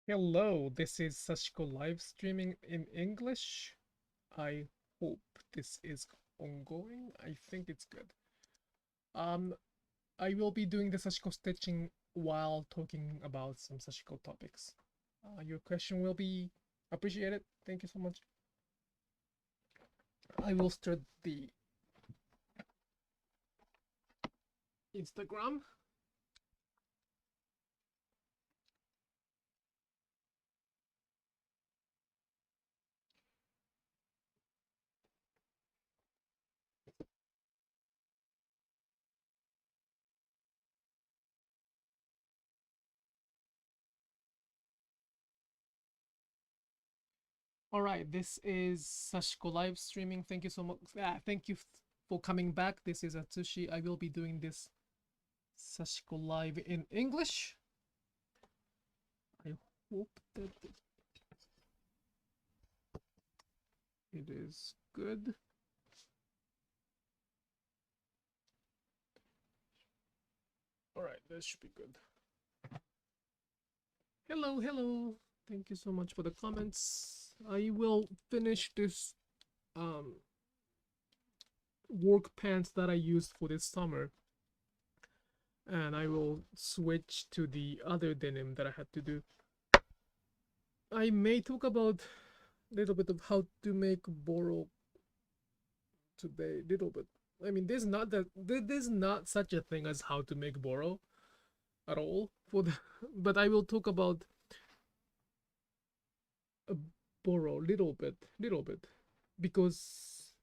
Hello, this is Sashiko live streaming in English. I hope this is ongoing. I think it's good. Um, I will be doing the Sashiko stitching while talking about some Sashiko topics. Your question will be appreciated. Thank you so much. I will start the Instagram. All right, this is Sashiko live streaming. Thank you so much. Thank you for coming back. This is Atsushi. I will be doing this Sashiko live in English. I hope that it is good. All right, this should be good. Hello, hello. Thank you so much for the comments. I will finish this um, work pants that I used for this summer, and I will switch to the other denim that I had to do. I may talk about a little bit of how to make Boro today, little bit. I mean, there's not such a thing as how to make Boro at all for the, but I will talk about a Boro little bit, because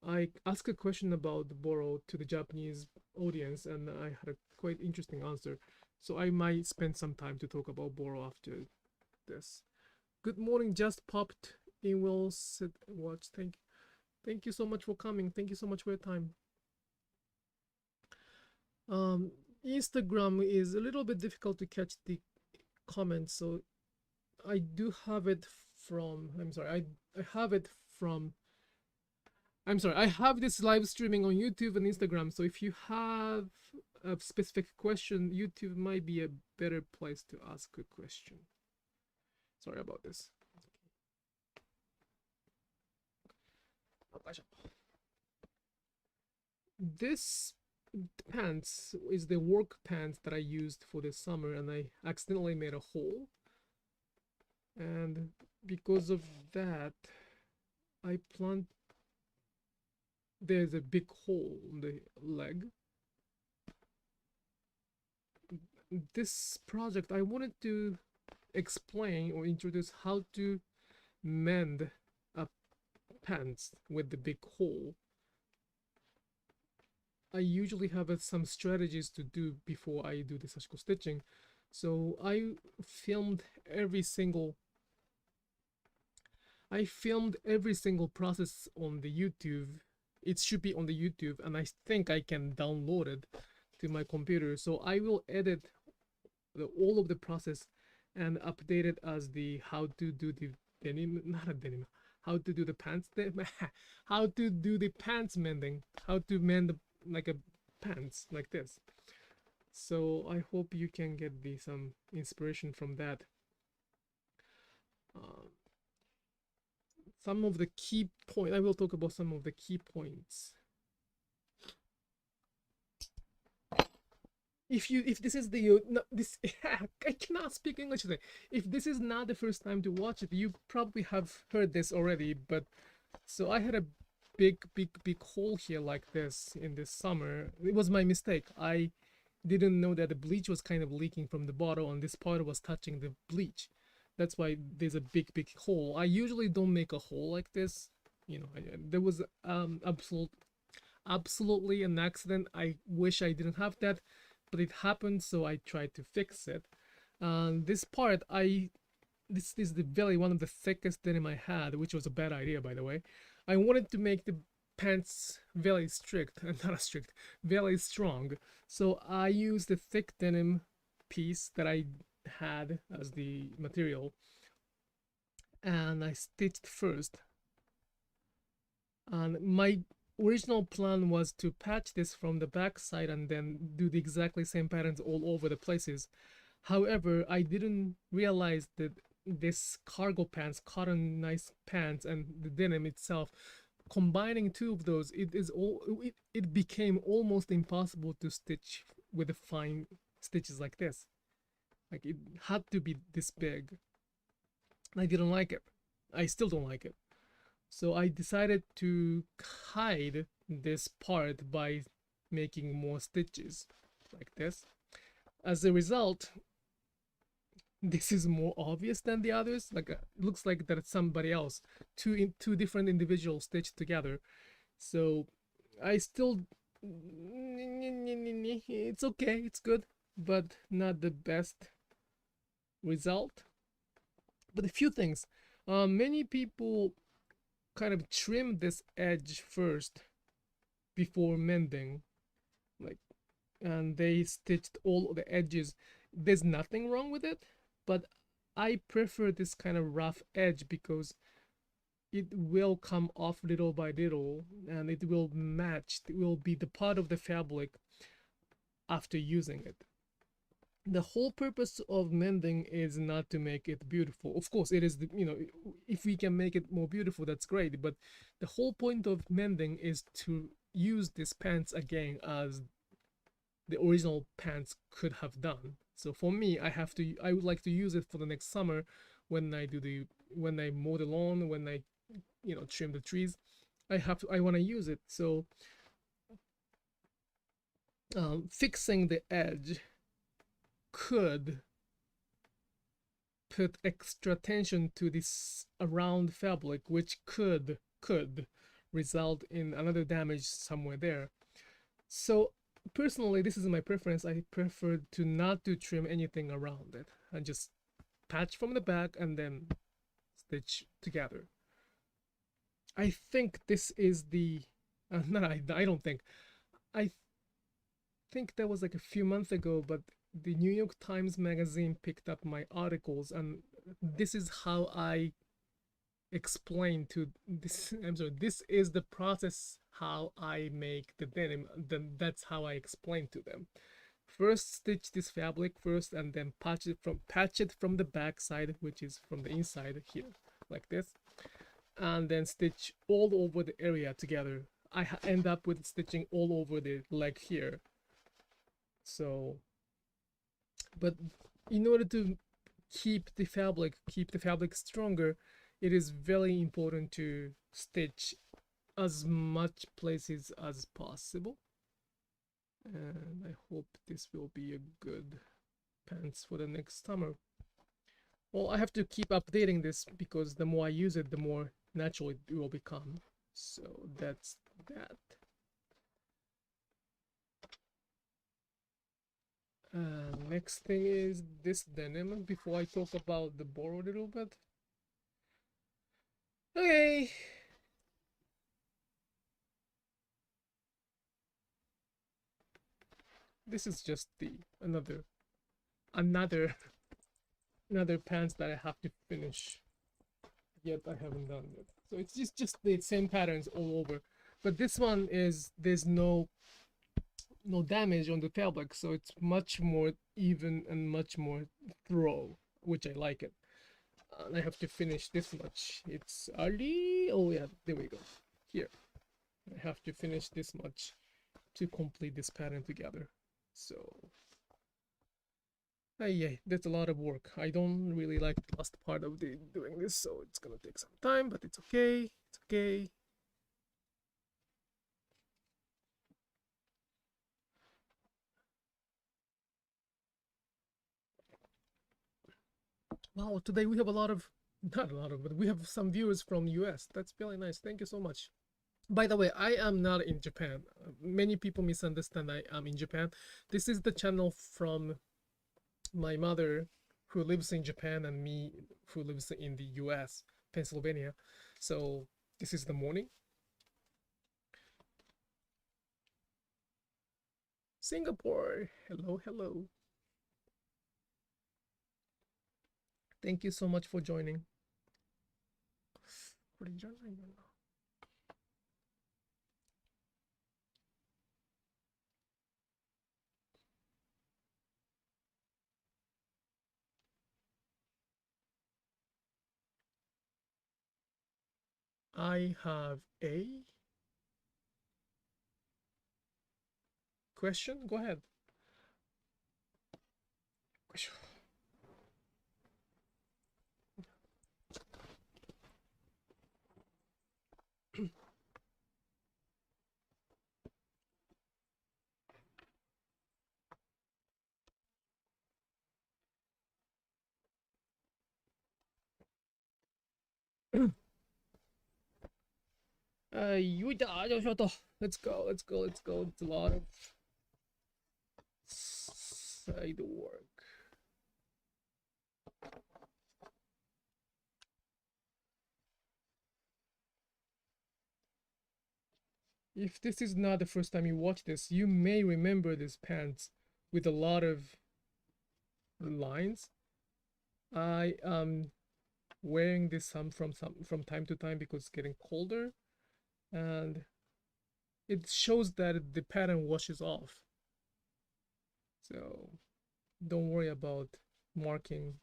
I asked a question about Boro to the Japanese audience, and I had a quite interesting answer. So I might spend some time to talk about Boro after this. Good morning, just popped in. Will sit and watch. Thank you so much for coming. Thank you so much for your time. Um, Instagram is a little bit difficult to catch the comments, so I do have it from. I'm sorry. I have it from. I'm sorry. I have this live streaming on YouTube and Instagram. So if you have a specific question, YouTube might be a better place to ask a question. Sorry about this. This pants is the work pants that I used for this summer, and I accidentally made a hole, and because of that I planned there's a big hole in the leg. This project I wanted to explain or introduce how to mend a pants with the big hole. I usually have some strategies to do before I do the Sashiko stitching. So I filmed every single process on the YouTube. It should be on the YouTube, and I think I can download it to my computer. So I will edit all of the process and update it as the how to do the denim, not a denim, how to do the pants, how to do the pants mending, how to mend like a pants like this. So I hope you can get some inspiration from that. Uh, some of the key points. I will talk about some of the key points. If this is the no, this I cannot speak English today. If this is not the first time to watch it, you probably have heard this already. But so I had a big hole here like this in this summer. It was my mistake. I didn't know that the bleach was kind of leaking from the bottle, and this part was touching the bleach. That's why there's a big hole. I usually don't make a hole like this. You know, there was absolutely an accident. I wish I didn't have that, but it happened, so I tried to fix it. This part, this is the very one of the thickest denim I had, which was a bad idea, by the way. I wanted to make the pants very strict, not strict, very strong. So I used the thick denim piece that I had as the material, and I stitched first. And my original plan was to patch this from the back side and then do the exactly same patterns all over the places. However, I didn't realize that this cargo pants, cotton nice pants, and the denim itself, combining two of those, it became almost impossible to stitch with the fine stitches like this. Like it had to be this big. I didn't like it. I still don't like it. So I decided to hide this part by making more stitches like this. As a result, this is more obvious than the others. Like it looks like that it's somebody else, two different individuals stitched together. So I still, it's okay, it's good, but not the best result. But a few things. Many people kind of trim this edge first before mending, like, and they stitched all the edges. There's nothing wrong with it, but I prefer this kind of rough edge because it will come off little by little and it will match, it will be the part of the fabric after using it. The whole purpose of mending is not to make it beautiful. Of course it is, if we can make it more beautiful, that's great, but the whole point of mending is to use this pants again as the original pants could have done. So for me, I would like to use it for the next summer when I mow the lawn, when I trim the trees. I want to use it. So fixing the edge could put extra tension to this around fabric, which could result in another damage somewhere there. So personally, this is my preference. I prefer to not to trim anything around it and just patch from the back and then stitch together. I think this is the no, I don't think. I think that was like a few months ago, but the New York Times magazine picked up my articles, and this is how I explain to this. I'm sorry, this is the process how I make the denim. Then that's how I explain to them. First, stitch this fabric first, and then patch it from the back side, which is from the inside here, like this, and then stitch all over the area together. I end up with stitching all over the leg here. So, but in order to keep the fabric stronger, it is very important to stitch as much places as possible. And I hope this will be a good pants for the next summer. Well, I have to keep updating this because the more I use it, the more natural it will become. So that's that. Next thing is this denim before I talk about the Boro a little bit. Okay. This is just the another another pants that I have to finish. Yet I haven't done it. So it's just the same patterns all over. But this one is there's no damage on the fabric, so it's much more even and much more thorough, which I like it. And I have to finish this much. It's early. Oh yeah, there we go. Here, I have to finish this much to complete this pattern together. So, yeah, that's a lot of work. I don't really like the last part of doing this, so it's gonna take some time, but it's okay. It's okay. Wow, today we have a lot of, not a lot of, but we have some viewers from US. That's really nice. Thank you so much. By the way, I am not in Japan. Many people misunderstand I am in Japan. This is the channel from my mother who lives in Japan and me who lives in the US, Pennsylvania. So this is the morning. Singapore. Hello, hello. Thank you so much for joining. I have a question. Go ahead. Let's go, let's go, let's go. It's a lot of side work. If this is not the first time you watch this, you may remember these pants with a lot of lines. I am wearing this from time to time because it's getting colder, and it shows that the pattern washes off. So don't worry about marking.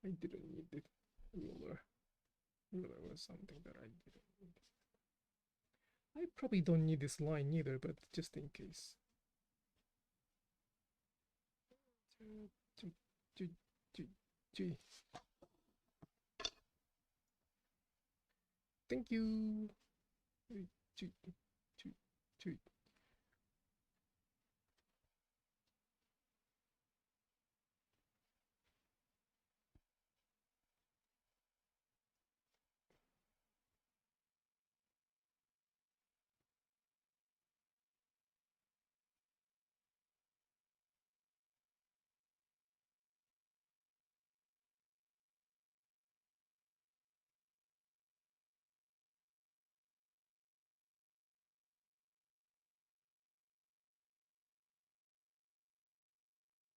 I didn't need the ruler. Ruler was something that I didn't need. I probably don't need this line either, but just in case. Thank you.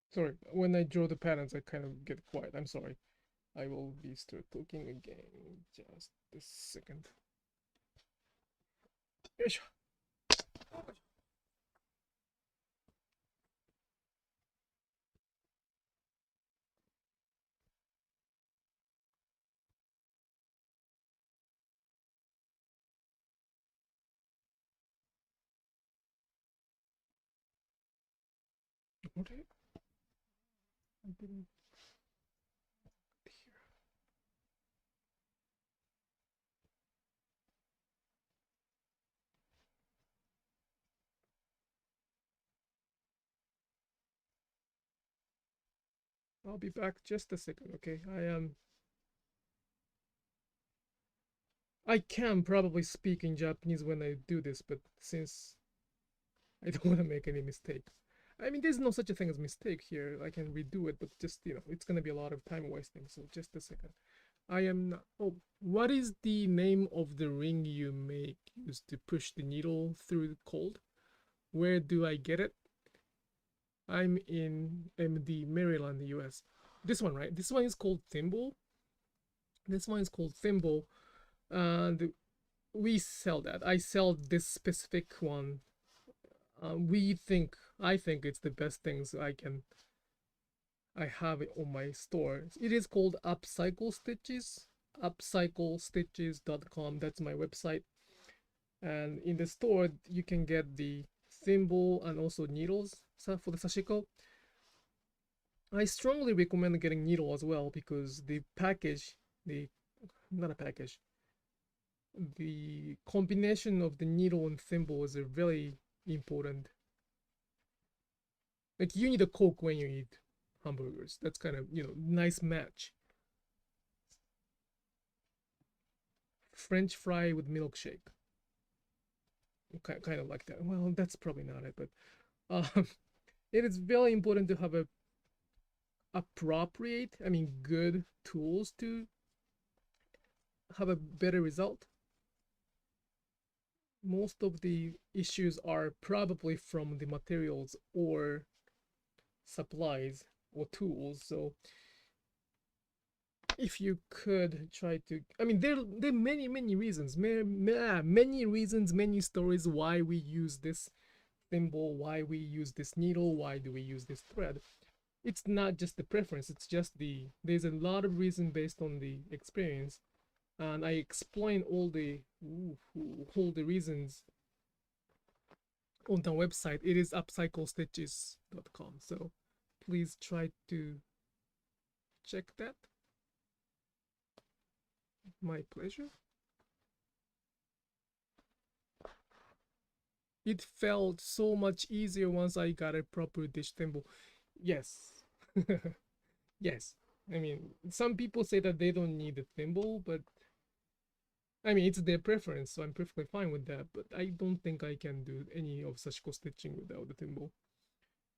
Sorry, when I draw the patterns, I kind of get quiet. I'm sorry. I will be start talking again. Just a second. Yes. Okay. I didn't here. I'll be back just a second, okay? I can probably speak in Japanese when I do this, but since I don't want to make any mistakes. I mean, there's no such a thing as mistake here. I can redo it, but just, it's going to be a lot of time wasting. So just a second. I am not. Oh, what is the name of the ring you make used to push the needle through the cold? Where do I get it? I'm in MD, Maryland, US. This one, right? This one is called Thimble. This one is called Thimble. And we sell that. I sell this specific one. I think it's the best things I have it on my store. It is called Upcycle Stitches, upcyclestitches.com. That's my website. And in the store, you can get the thimble and also needles for the Sashiko. I strongly recommend getting needle as well because the package, the not a package, the combination of the needle and thimble is a very important. Like you need a Coke when you eat hamburgers. That's kind of nice match. French fry with milkshake. Kind of like that. Well, that's probably not it, but it is very important to have good tools to have a better result. Most of the issues are probably from the materials or supplies or tools. So if you could try to, there are many reasons, many reasons, many stories why we use this thimble, why we use this needle, why do we use this thread. it's not just the preference, it's just there's a lot of reason based on the experience, and I explain all the reasons on the website. It is upcyclestitches.com, so please try to check that. My pleasure. It felt so much easier once I got a proper dish thimble. Yes. Yes. I mean, some people say that they don't need a thimble, but I mean, it's their preference, so I'm perfectly fine with that, but I don't think I can do any of Sashiko stitching without the thimble.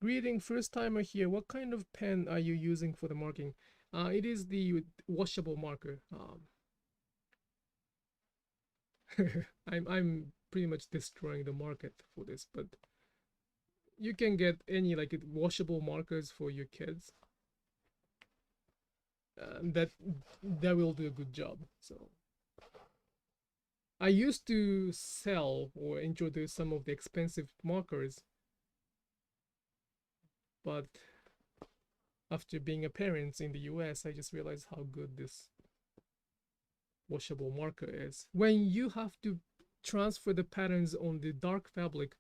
Greeting, first timer here. What kind of pen are you using for the marking? It is the washable marker. I'm pretty much destroying the market for this, but you can get any like washable markers for your kids. That will do a good job. So I used to sell or introduce some of the expensive markers, but after being a parent in the US, I just realized how good this washable marker is. When you have to transfer the patterns on the dark fabric,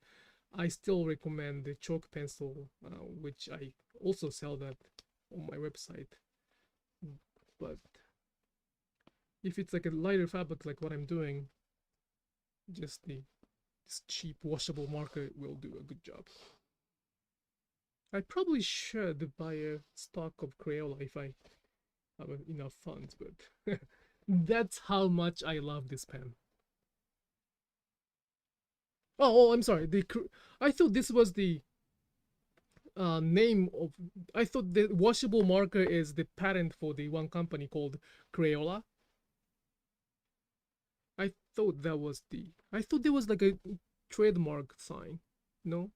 I still recommend the chalk pencil, which I also sell that on my website. But if it's like a lighter fabric like what I'm doing, just this cheap washable marker will do a good job. I probably should buy a stock of Crayola if I have enough funds, but that's how much I love this pen. Oh, I'm sorry. I thought this was the name of. I thought the washable marker is the patent for the one company called Crayola. I thought that was the. I thought there was like a trademark sign. No,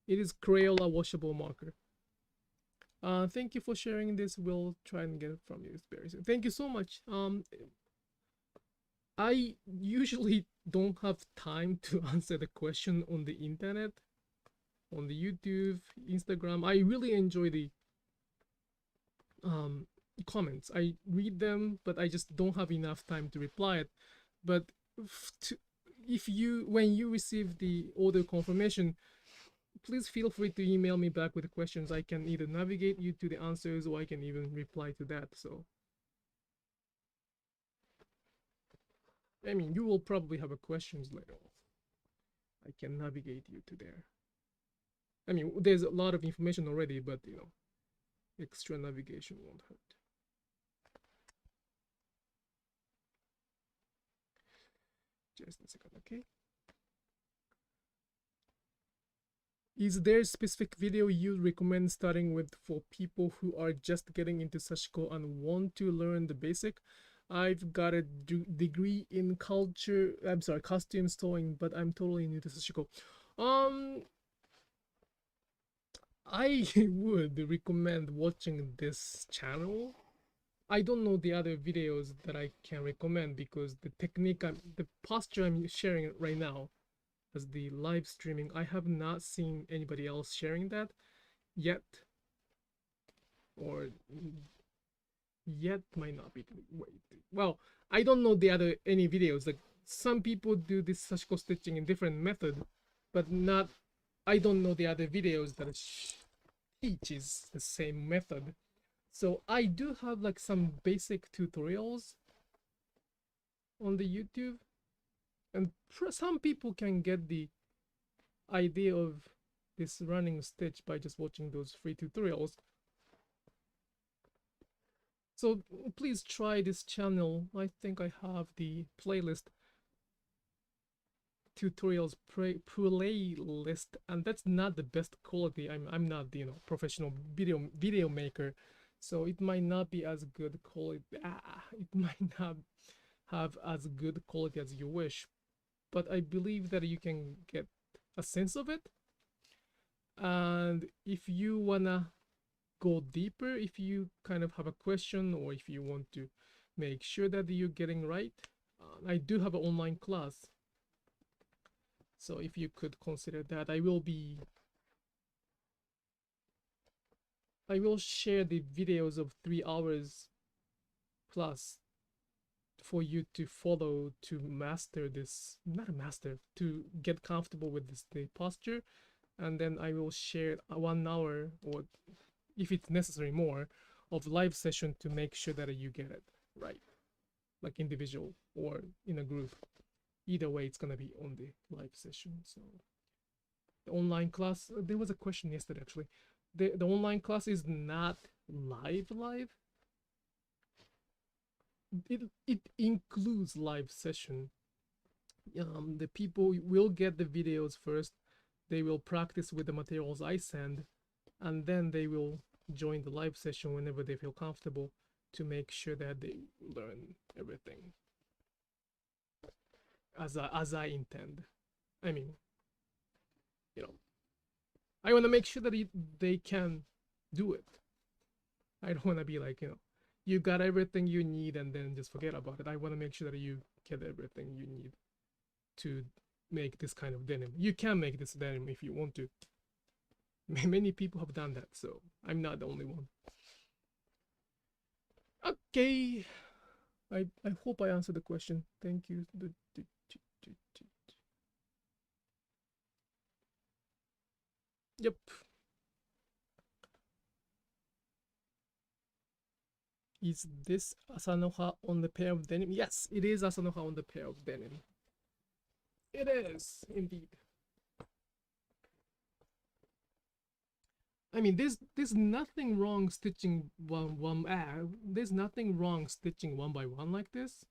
it is Crayola washable marker. Thank you for sharing this. We'll try and get it from you very soon. Thank you so much. I usually don't have time to answer the question on the internet, on the YouTube, Instagram. I really enjoy the comments. I read them, but I just don't have enough time to reply it. But if you when you receive the order confirmation, please feel free to email me back with the questions. I can either navigate you to the answers or I can even reply to that. So I mean, you will probably have a questions later on. I can navigate you to there. I mean, there's a lot of information already, but you know, extra navigation won't hurt. Just a second, okay? Is there a specific video you recommend starting with for people who are just getting into Sashiko and want to learn the basic? I've got a degree in costume sewing, but I'm totally new to Sashiko. I would recommend watching this channel. I don't know the other videos that I can recommend because the technique, the posture I'm sharing right now as the live streaming, I have not seen anybody else sharing that yet. Or yet might not be. Wait, well, I don't know the other any videos. Like some people do this Sashiko stitching in different method, but not. I don't know the other videos that teaches the same method. So I do have like some basic tutorials on the YouTube, and some people can get the idea of this running stitch by just watching those free tutorials. So please try this channel. I think I have the playlist tutorials playlist, and that's not the best quality. I'm not the professional video maker, so it might not be as good quality. It might not have as good quality as you wish, but I believe that you can get a sense of it. And if you wanna go deeper, if you kind of have a question or if you want to make sure that you're getting right, I do have an online class. So if you could consider that, I will be I will share the videos of 3 hours plus for you to follow to master this, not a master, to get comfortable with this the posture. And then I will share 1 hour, or if it's necessary more, of live session to make sure that you get it right, like individual or in a group. Either way, it's gonna be on the live session. So the online class, there was a question yesterday actually. The online class is not live. It includes live session. The people will get the videos first. They will practice with the materials I send, and then they will join the live session whenever they feel comfortable to make sure that they learn everything as I intend. I mean, you know, I want to make sure that they can do it. I don't want to be like, you got everything you need and then just forget about it. I want to make sure that you get everything you need to make this kind of denim. You can make this denim if you want to. Many people have done that, so I'm not the only one. Okay. I hope I answered the question. Thank you. Yep. Is this Asanoha on the pair of denim? Yes, it is Asanoha on the pair of denim. It is, indeed. I mean, there's nothing wrong stitching there's nothing wrong stitching one by one like this.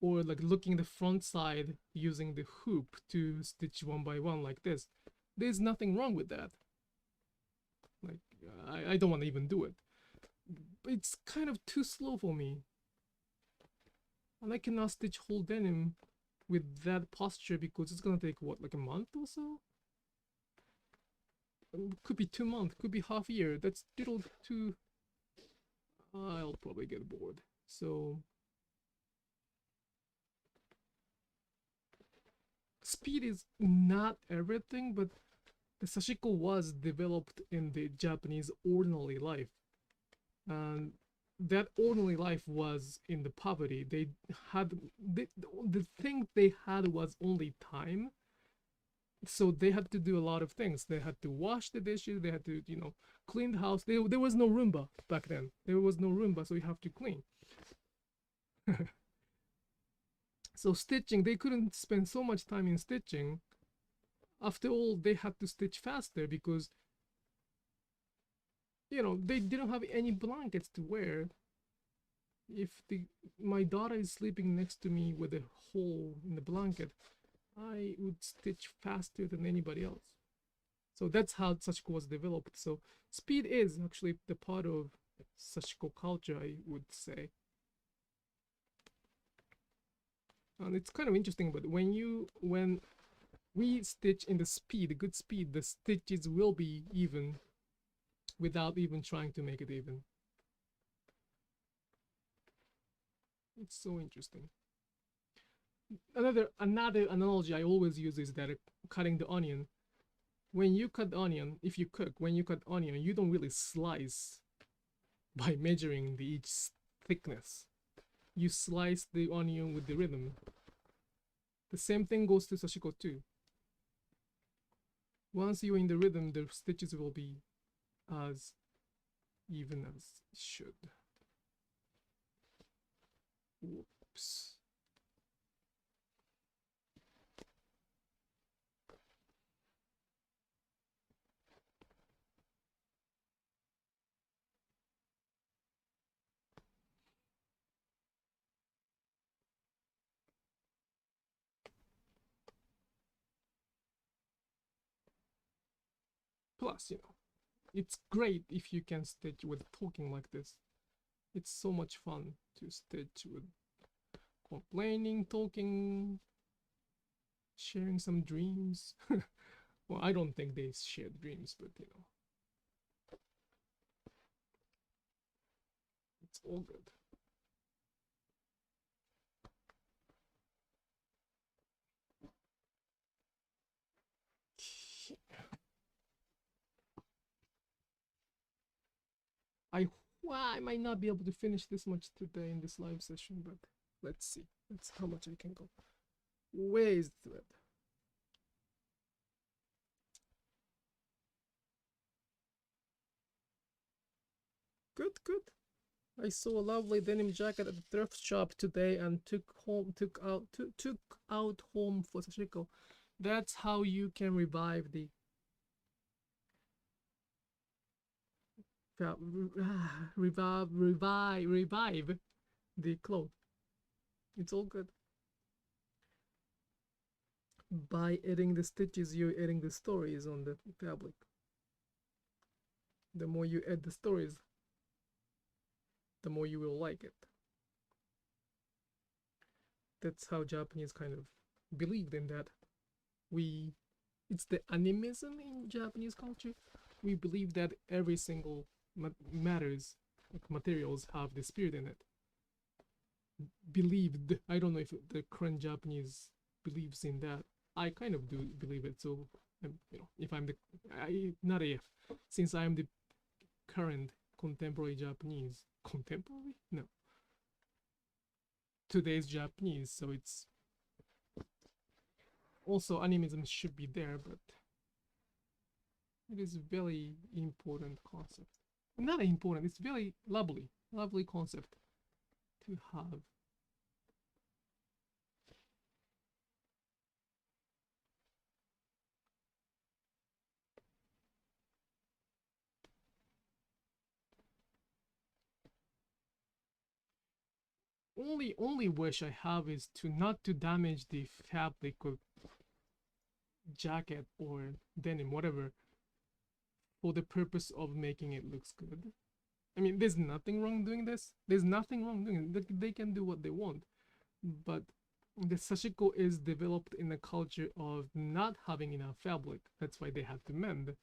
Or like looking the front side using the hoop to stitch one by one like this. There's nothing wrong with that. Like, I don't want to even do it. It's kind of too slow for me. And I cannot stitch whole denim with that posture because it's gonna take what, like a month or so? Could be 2 months, could be half year. That's little too. I'll probably get bored. So speed is not everything, but the Sashiko was developed in the Japanese ordinary life, and that ordinary life was in the poverty. They had the thing they had was only time, so they had to do a lot of things. They had to wash the dishes, they had to clean the house. There was no Roomba back then. There was no Roomba, so you have to clean. So stitching, they couldn't spend so much time in stitching. After all, they had to stitch faster because they didn't have any blankets to wear. If my daughter is sleeping next to me with a hole in the blanket, I would stitch faster than anybody else. So that's how Sashiko was developed. So speed is actually the part of Sashiko culture, I would say. And it's kind of interesting, but when we stitch in the speed, good speed, the stitches will be even without even trying to make it even. It's so interesting. Another analogy I always use is that cutting the onion. When you cut onion, if you cook, when you cut onion, you don't really slice by measuring each thickness. You slice the onion with the rhythm. The same thing goes to Sashiko too. Once you're in the rhythm, the stitches will be as even as it should. Whoops. Plus, it's great if you can stitch with talking like this. It's so much fun to stitch with complaining, talking, sharing some dreams. Well, I don't think they share dreams, but it's all good. Well, I might not be able to finish this much today in this live session, but let's see. That's how much I can go. Where is the thread? Good, good. I saw a lovely denim jacket at the thrift shop today and took out home for Sashiko. That's how you can revive the revive the cloth. It's all good. By adding the stitches, you're adding the stories on the fabric. The more you add the stories, the more you will like it. That's how Japanese kind of believed in that. It's the animism in Japanese culture. We believe that every single matters, like materials, have the spirit in it. Believed. I don't know if the current Japanese believes in that. I kind of do believe it. So, if I'm not if, since I'm the current contemporary Japanese, contemporary? No. Today's Japanese, so it's also animism should be there, but it is a very important concept. Not important, it's very lovely concept to have. Only wish I have is to not to damage the fabric or jacket or denim, whatever, for the purpose of making it looks good. I mean, there's nothing wrong doing this. There's nothing wrong doing it. They can do what they want. But the Sashiko is developed in a culture of not having enough fabric. That's why they have to mend.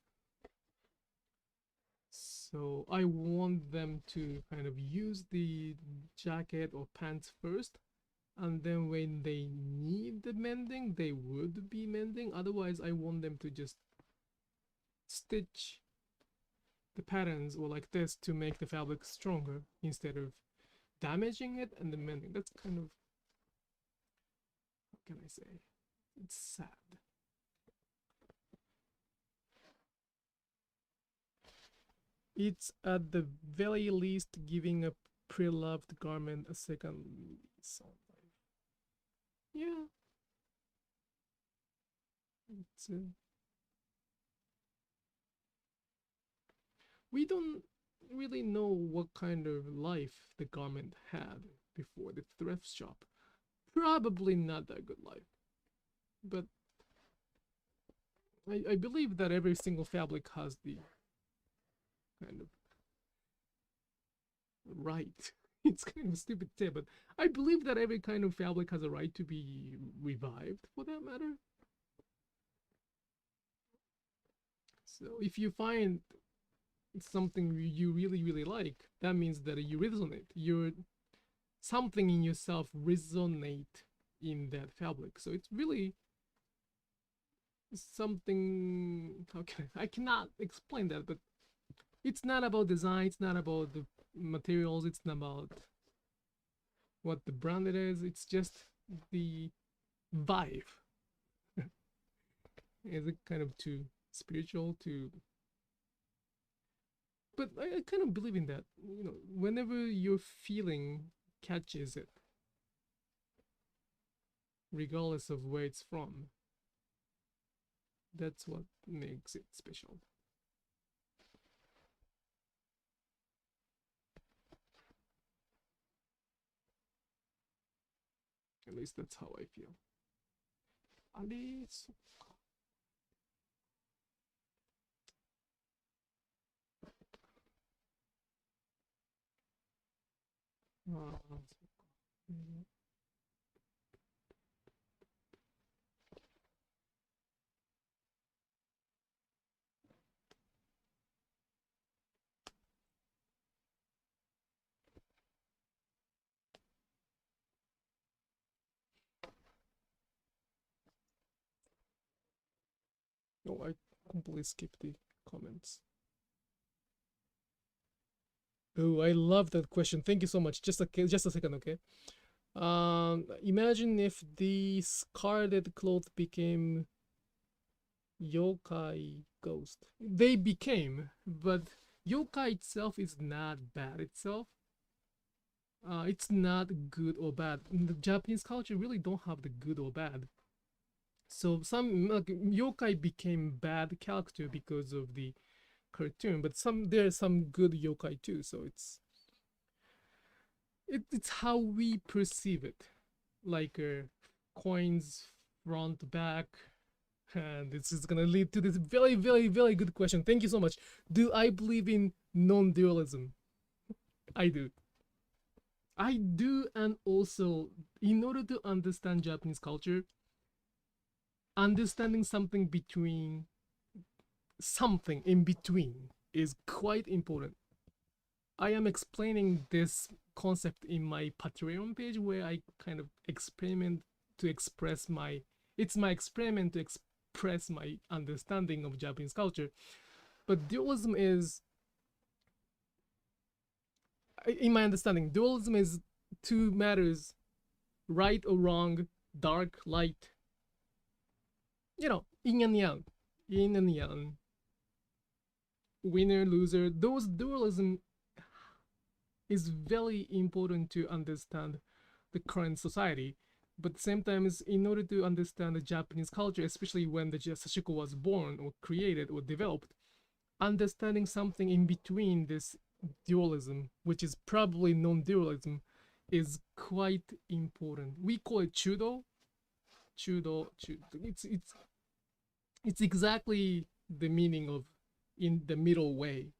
So I want them to kind of use the jacket or pants first, and then when they need the mending, they would be mending. Otherwise, I want them to just stitch the patterns or like this to make the fabric stronger instead of damaging it and then mending. That's kind of, how can I say, it's sad. It's at the very least giving a pre-loved garment a second lease on life. Yeah. It's we don't really know what kind of life the garment had before the thrift shop. Probably not that good life. But I believe that every single fabric has the kind of right. It's kind of stupid to say, but I believe that every kind of fabric has a right to be revived, for that matter. So if you find something you really like, that means that you resonate. You're something in yourself resonate in that fabric. So it's really something. How can I cannot explain that, but it's not about design. It's not about the materials. It's not about what the brand it is. It's just the vibe. Is it kind of too spiritual to? But I kind of believe in that. Whenever your feeling catches it, regardless of where it's from, that's what makes it special. At least that's how I feel. あれ、そっか。ああ、そっか。Oh, I completely skipped the comments. Oh, I love that question. Thank you so much. Just a second, okay? Imagine if the scarlet cloth became yokai ghost. They became, but yokai itself is not bad itself. It's not good or bad. In the Japanese culture really don't have the good or bad. So some like yokai became bad character because of the cartoon, but there's some good yokai too. So it's how we perceive it, like coins front back, and this is gonna lead to this very very very good question. Thank you so much. Do I believe in non-dualism? I do. I do, and also in order to understand Japanese culture, understanding something in between is quite important. I am explaining this concept in my Patreon page where I kind of experiment to express my it's my experiment to express my understanding of Japanese culture. But dualism is in my understanding, dualism is two matters, right or wrong, dark, light, yin and yang, yin and yang, winner, loser. Those dualism is very important to understand the current society. But at the same time, in order to understand the Japanese culture, especially when the Sashiko was born or created or developed, understanding something in between this dualism, which is probably non-dualism, is quite important. We call it chudo. Chudo. It's exactly the meaning of in the middle way.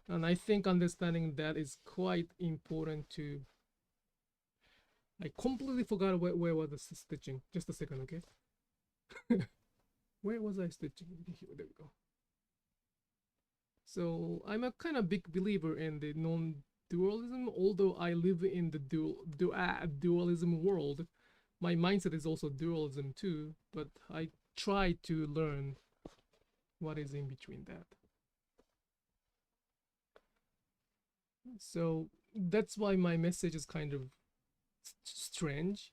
And I think understanding that is quite important to. I completely forgot where was the stitching. Just a second, okay? Where was I stitching? Here, there we go. So I'm a kind of big believer in the non-dualism. Although I live in the dualism world, my mindset is also dualism too. But I try to learn what is in between that. So that's why my message is kind of strange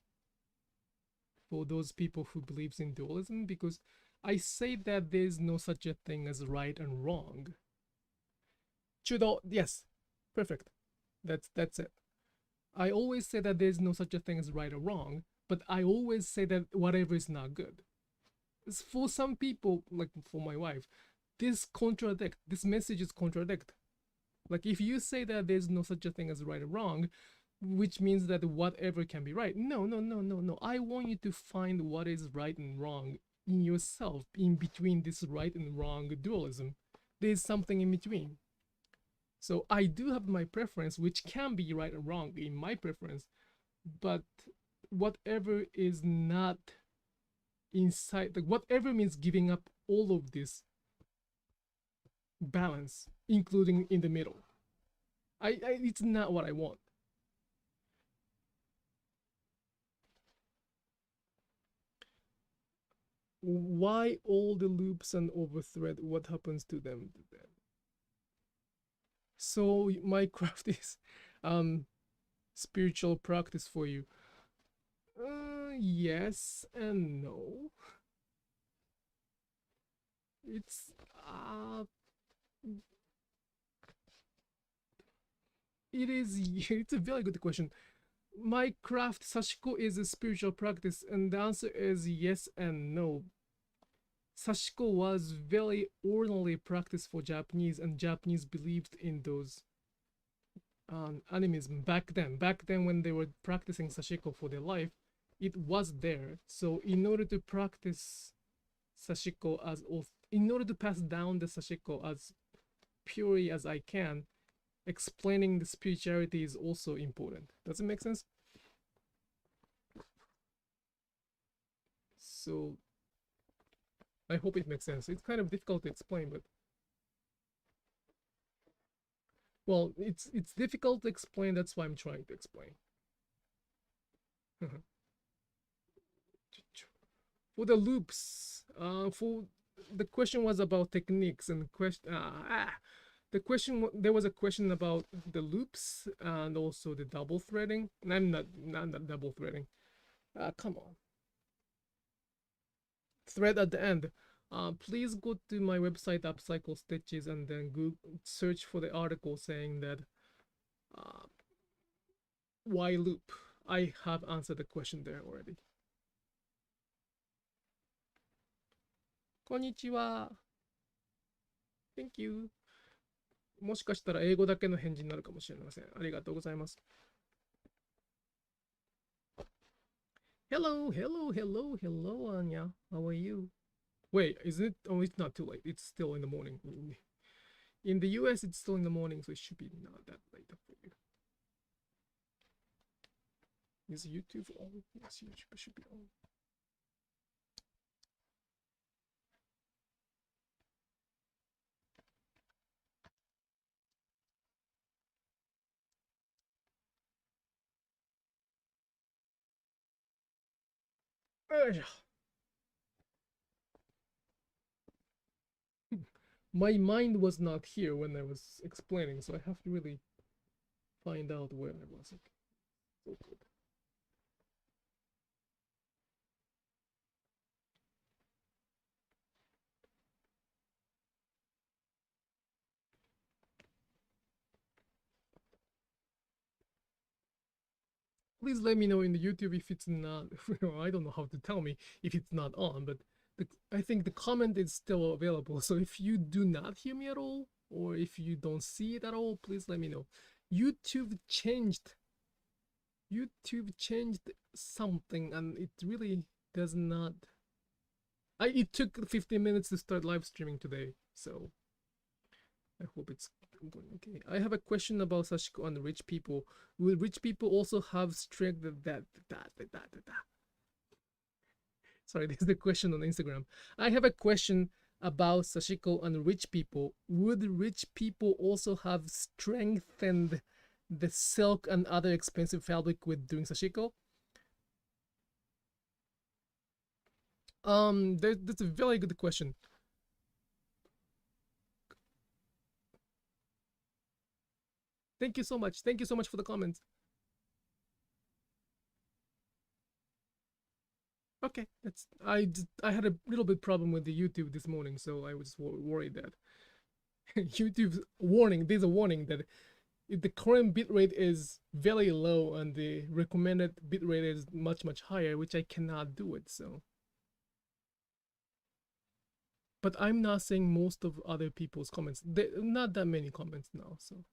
for those people who believes in dualism, because I say that there's no such a thing as right and wrong. Chudo, yes, perfect. That's it. I always say that there's no such a thing as right or wrong, but I always say that whatever is not good. For some people, like for my wife, this message is contradict. Like if you say that there's no such a thing as right or wrong, which means that whatever can be right. No, no, no, no, no. I want you to find what is right and wrong in yourself, in between this right and wrong dualism. There's something in between. So I do have my preference, which can be right or wrong in my preference, but whatever is not inside, like whatever means giving up all of this balance, including in the middle. It's not what I want. Why all the loops and overthread? What happens to them? So my craft is spiritual practice for you. Yes and no. It's it is it's a very good question. My craft Sashiko is a spiritual practice, and the answer is yes and no. Sashiko was very ordinary practice for Japanese, and Japanese believed in those animism back then. Back then, when they were practicing Sashiko for their life, it was there. So, in order to practice Sashiko in order to pass down the Sashiko as purely as I can, explaining the spirituality is also important. Does it make sense? So, I hope it makes sense. It's kind of difficult to explain, but well, it's difficult to explain. That's why I'm trying to explain. For the loops, for the question was about techniques and question. The question, there was a question about the loops and also the double threading. And I'm not double threading. Come on. Thread at the end. Please go to my website, Upcycle Stitches, and then Google, search for the article saying that uh, why loop. I have answered the question there already. Konnichiwa. Thank you. もしかしたら英語だけの返事になるかもしれません。ありがとうございます。Hello, hello, hello, hello, Anya. How are you? Wait, isn't it? Oh, it's not too late. It's still in the morning. In the US, it's still in the morning, so it should be not that late for you. Is YouTube on? Yes, YouTube should be on. My mind was not here when I was explaining, so I have to really find out where I was. Okay. So good. Please let me know in the YouTube if it's not. I don't know how to tell me if it's not on, but I think the comment is still available. So if you do not hear me at all, or if you don't see it at all, please let me know. YouTube changed something, and it really does not. It took 15 minutes to start live streaming today, so I hope it's going okay. I have a question about Sashiko and rich people. Will rich people also have strength that? Sorry, this is the question on Instagram. I have a question about Sashiko and rich people. Would rich people also have strengthened the silk and other expensive fabric with doing Sashiko? That's a very good question. Thank you so much. Thank you so much for the comments. Okay, that's I had a little bit problem with the YouTube this morning, so I was worried that YouTube's warning. There's a warning that if the current bitrate is very low and the recommended bitrate is much higher, which I cannot do it. So, but I'm not seeing most of other people's comments. There not that many comments now. So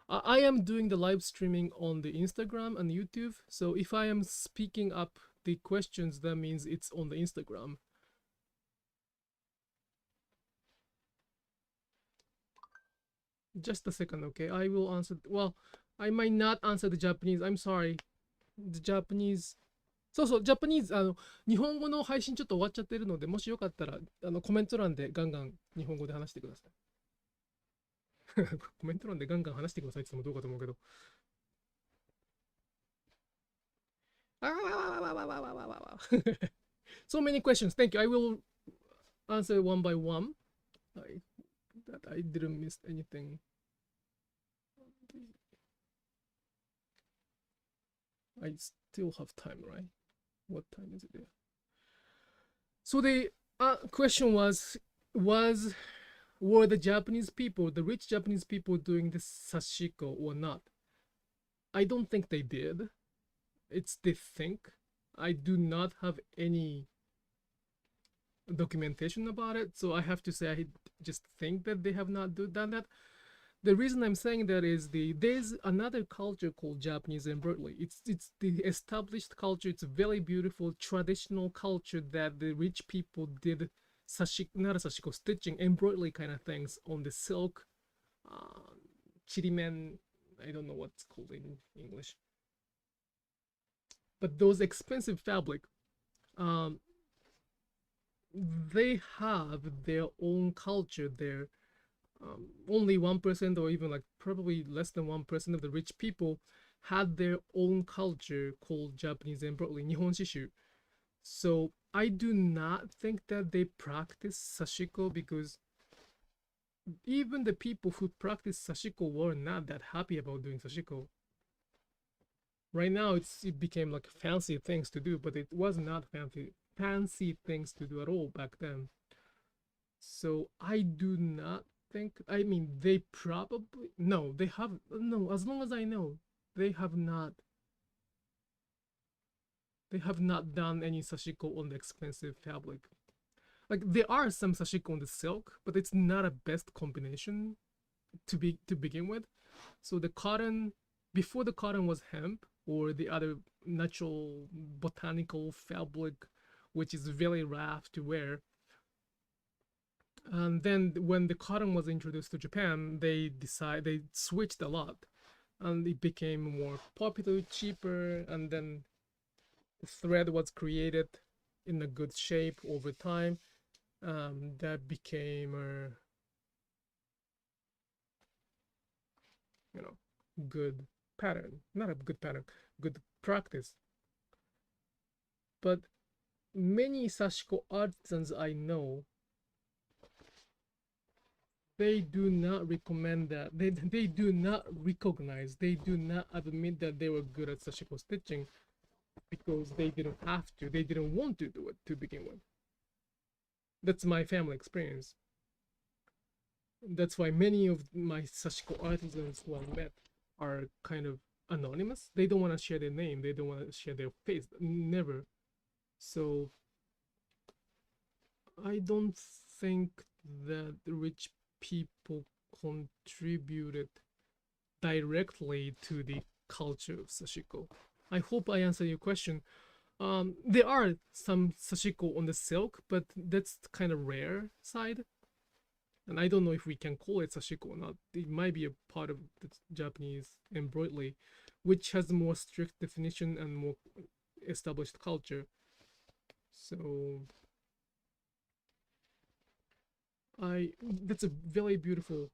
I am doing the live streaming on the Instagram and YouTube. So if I am speaking up the questions, that means it's on the Instagram. Just a second, okay? I will answer. Well, I might not answer the Japanese. I'm sorry. The Japanese. そうそう、ジャパニーズ、日本語の配信ちょっと終わっちゃってるので、もしよかったら、コメント欄でガンガン日本語で話してください。コメント欄でガンガン話してくださいって言ってもどうかと思うけど。So many questions. Thank you. I will answer one by one. That I didn't miss anything. I still have time, right? What time is it there? So the question was were the Japanese people, the rich Japanese people, doing this sashiko or not? I don't think they did. It's they think. I do not have any documentation about it, so I have to say I just think that they have not done that. The reason I'm saying that is there's another culture called Japanese embroidery. It's the established culture. It's a very beautiful traditional culture that the rich people did not a sashiko, stitching, embroidery kind of things on the silk, chirimen. I don't know what's called in English. But those expensive fabric, they have their own culture there. Only 1% or even like probably less than 1% of the rich people had their own culture called Japanese embroidery, Nihon Shishu. So I do not think that they practice sashiko because even the people who practice Sashiko were not that happy about doing Sashiko. Right now, it became like fancy things to do, but it was not fancy things to do at all back then. So I do not think. I mean, they probably no. They have no. As long as I know, they have not. They have not done any sashiko on the expensive fabric. Like there are some sashiko on the silk, but it's not a best combination to begin with. So the cotton before the cotton was hemp or the other natural botanical fabric, which is very rough to wear. And then when the cotton was introduced to Japan, they switched a lot, and it became more popular, cheaper, and then the thread was created in a good shape over time. That became a you know good pattern, not a good pattern, good practice. But many Sashiko artisans I know, they do not recommend that. They do not recognize, they do not admit that they were good at Sashiko stitching because they didn't have to, they didn't want to do it to begin with. That's my family experience. That's why many of my Sashiko artisans who I met are kind of anonymous. They don't want to share their name, they don't want to share their face, never. So I don't think that rich people contributed directly to the culture of Sashiko. I hope I answered your question. There are some Sashiko on the silk, but that's kind of rare side. And I don't know if we can call it Sashiko or not. It might be a part of the Japanese embroidery, which has more strict definition and more established culture. So that's a very beautiful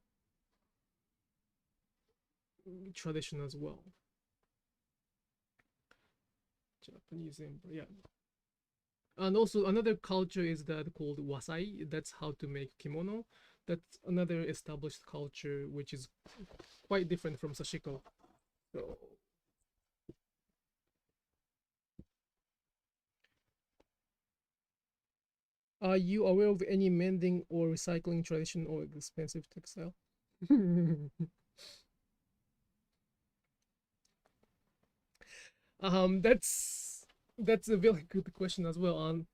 tradition as well. Japanese embroidery, yeah. And also another culture is that called wasai. That's how to make kimono. That's another established culture which is quite different from Sashiko. So are you aware of any mending or recycling tradition or expensive textile? That's a very good question as well.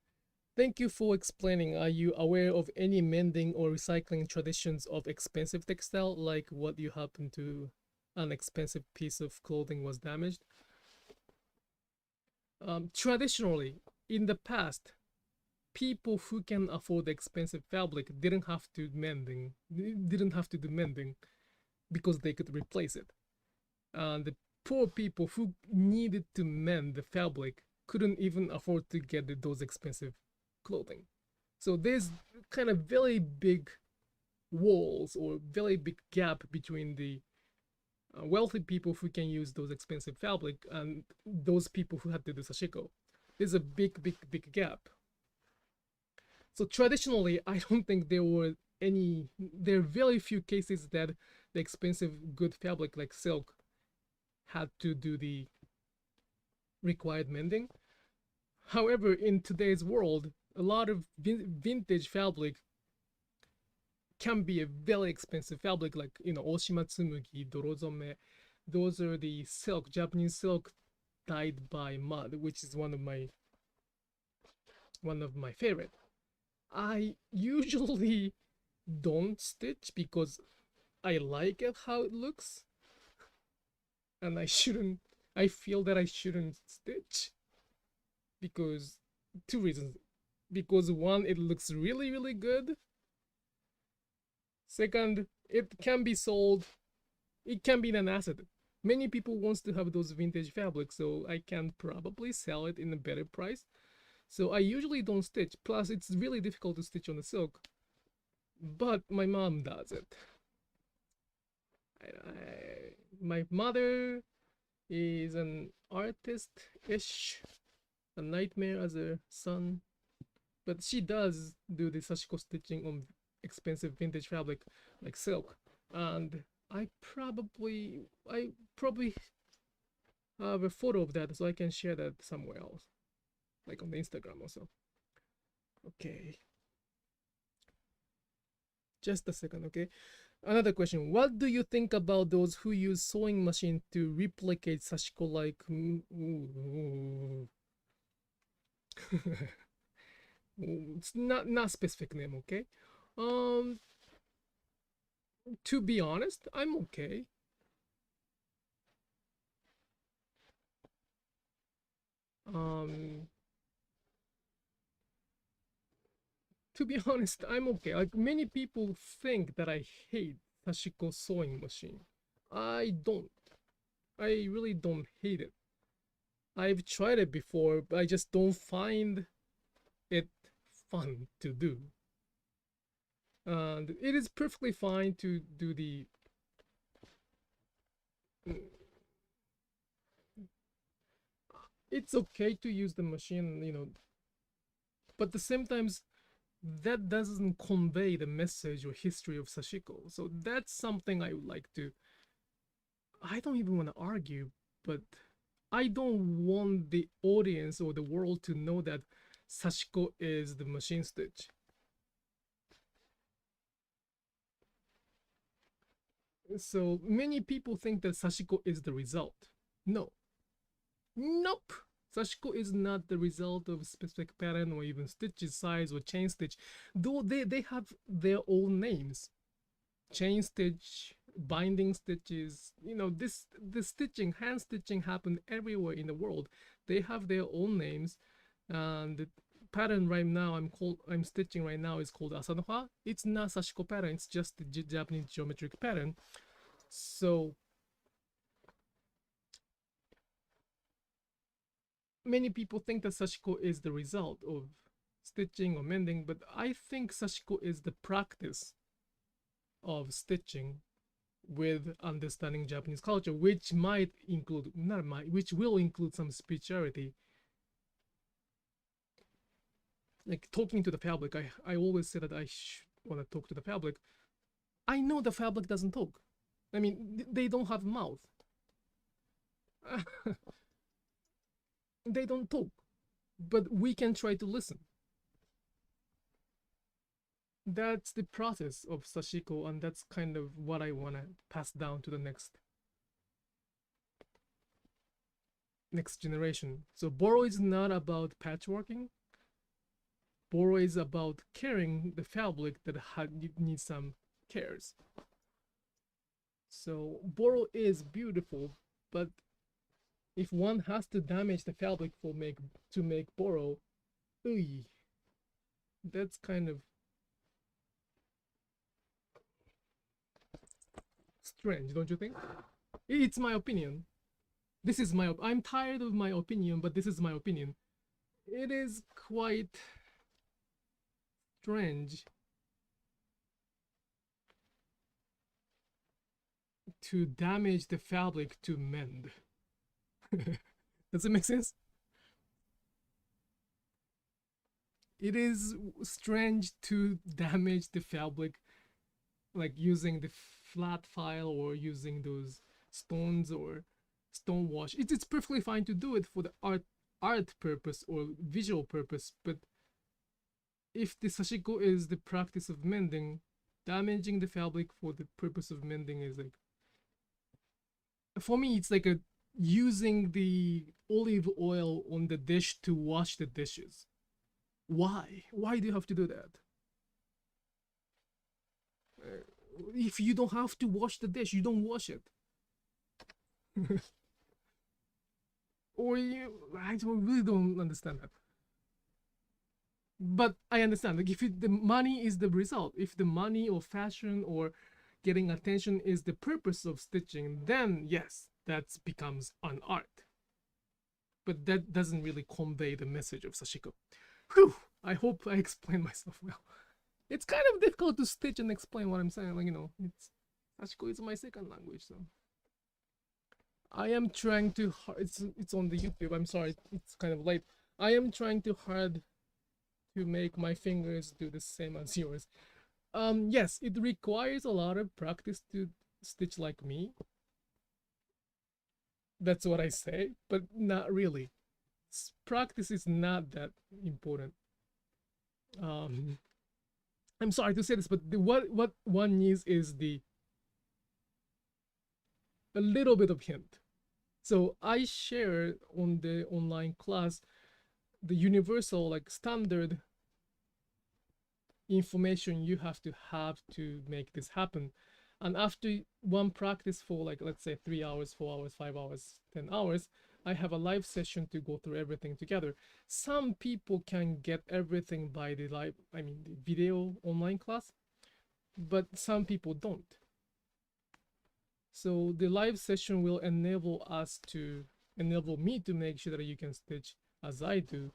Thank you for explaining. Are you aware of any mending or recycling traditions of expensive textile, like what you happen to an expensive piece of clothing was damaged? Traditionally, in the past, people who can afford expensive fabric didn't have to do mending because they could replace it. And the poor people who needed to mend the fabric couldn't even afford to get those expensive clothing. So there's kind of very big walls or very big gap between the wealthy people who can use those expensive fabric and those people who have to do sashiko. There's a big gap. So traditionally, I don't think there are very few cases that the expensive good fabric like silk had to do the required mending. However, in today's world, a lot of vintage fabric can be a very expensive fabric, like Oshima Tsumugi, Dorozome. Those are the silk, Japanese silk dyed by mud, which is one of my favorite. I usually don't stitch because I like it how it looks, and I feel that I shouldn't stitch because two reasons. Because one, it looks really good. Second, it can be sold. It can be an asset. Many people wants to have those vintage fabrics, so I can probably sell it in a better price. So I usually don't stitch. Plus, it's really difficult to stitch on the silk. But my mom does it. My mother is an artist-ish, a nightmare as a son, but she does do the sashiko stitching on expensive vintage fabric like silk, and I probably have a photo of that, so I can share that somewhere else, like on the Instagram also. Okay, just a second. Okay, another question. What do you think about those who use sewing machine to replicate Sashiko like? It's not specific name, okay? Um, to be honest, I'm okay. Um, to be honest, I'm okay. Like many people think that I hate Sashiko sewing machine. I don't. I really don't hate it. I've tried it before, but I just don't find it fun to do. And it is perfectly fine to do the. It's okay to use the machine, but at the same times, that doesn't convey the message or history of Sashiko. So that's something I would like to. I don't even want to argue, but I don't want the audience or the world to know that Sashiko is the machine stitch. So many people think that Sashiko is the result. No. Nope. Sashiko is not the result of a specific pattern or even stitches size or chain stitch, though they have their own names. Chain stitch, binding stitches, the stitching, hand stitching happen everywhere in the world. They have their own names, and the pattern right now I'm stitching right now is called Asanoha. It's not Sashiko pattern, it's just the Japanese geometric pattern. So many people think that Sashiko is the result of stitching or mending, but I think Sashiko is the practice of stitching with understanding Japanese culture, which might include, not might, which will include some spirituality. Like talking to the fabric, I always say that I want to talk to the fabric. I know the fabric doesn't talk. I mean, they don't have mouth. They don't talk, but we can try to listen. That's the process of Sashiko, and that's kind of what I want to pass down to the next generation. So Boro is not about patchworking. Boro is about carrying the fabric that needs some cares. So Boro is beautiful, but if one has to damage the fabric to make Boro, that's kind of strange, don't you think? It's my opinion. I'm tired of my opinion, but this is my opinion. It is quite strange to damage the fabric to mend. Does it make sense? It is strange to damage the fabric, like using the flat file or using those stones or stone wash. It's perfectly fine to do it for the art purpose or visual purpose, but if the Sashiko is the practice of mending, damaging the fabric for the purpose of mending is like, for me, it's like using the olive oil on the dish to wash the dishes. Why? Why do you have to do that? If you don't have to wash the dish, you don't wash it. I really don't understand that. But I understand, like if the money is the result, if the money or fashion or getting attention is the purpose of stitching, then yes, that becomes an art. But that doesn't really convey the message of Sashiko. Whew! I hope I explained myself well. It's kind of difficult to stitch and explain what I'm saying. Like, it's Sashiko is my second language, so I am trying to. It's on the YouTube. I'm sorry, it's kind of late. I am trying to hard to make my fingers do the same as yours. Yes, it requires a lot of practice to stitch like me. That's what I say, but not really. Practice is not that important. Um, I'm sorry to say this, but what one needs is the a little bit of hint. So I share on the online class the universal like standard information you have to make this happen. And after one practice for like let's say 3 hours, 4 hours, 5 hours, 10 hours, I have a live session to go through everything together. Some people can get everything by the live, I mean the video online class, but some people don't. So the live session will enable me to make sure that you can stitch as I do.